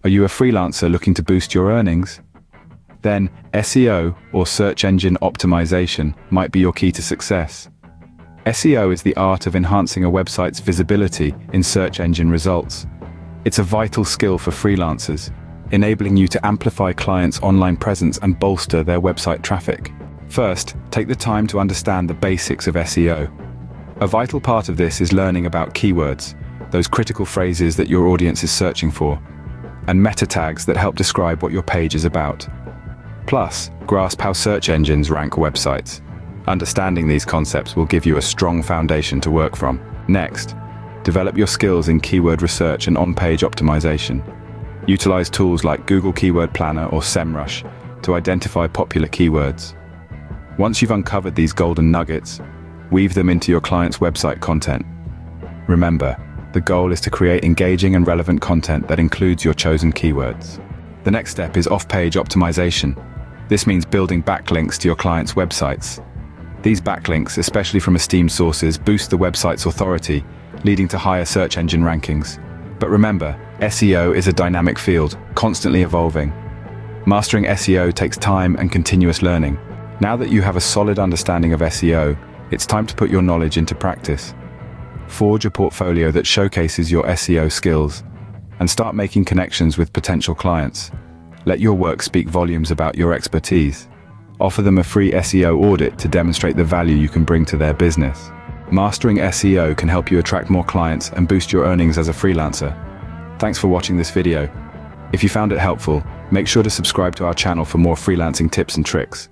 Are you a freelancer looking to boost your earnings? Then SEO, or search engine optimization, might be your key to success. SEO is the art of enhancing a website's visibility in search engine results. It's a vital skill for freelancers, enabling you to amplify clients' online presence and bolster their website traffic. First, take the time to understand the basics of SEO. A vital part of this is learning about keywords, those critical phrases that your audience is searching for, and meta tags that help describe what your page is about. Plus, grasp how search engines rank websites. Understanding these concepts will give you a strong foundation to work from. Next, develop your skills in keyword research and on-page optimization. Utilize tools like Google Keyword Planner or SEMrush to identify popular keywords. Once you've uncovered these golden nuggets, weave them into your client's website content. Remember, the goal is to create engaging and relevant content that includes your chosen keywords. The next step is off-page optimization. This means building backlinks to your clients' websites. These backlinks, especially from esteemed sources, boost the website's authority, leading to higher search engine rankings. But remember, SEO is a dynamic field, constantly evolving. Mastering SEO takes time and continuous learning. Now that you have a solid understanding of SEO, it's time to put your knowledge into practice. Forge a portfolio that showcases your SEO skills, and start making connections with potential clients. Let your work speak volumes about your expertise. Offer them a free SEO audit to demonstrate the value you can bring to their business. Mastering SEO can help you attract more clients and boost your earnings as a freelancer. Thanks for watching this video. If you found it helpful, make sure to subscribe to our channel for more freelancing tips and tricks.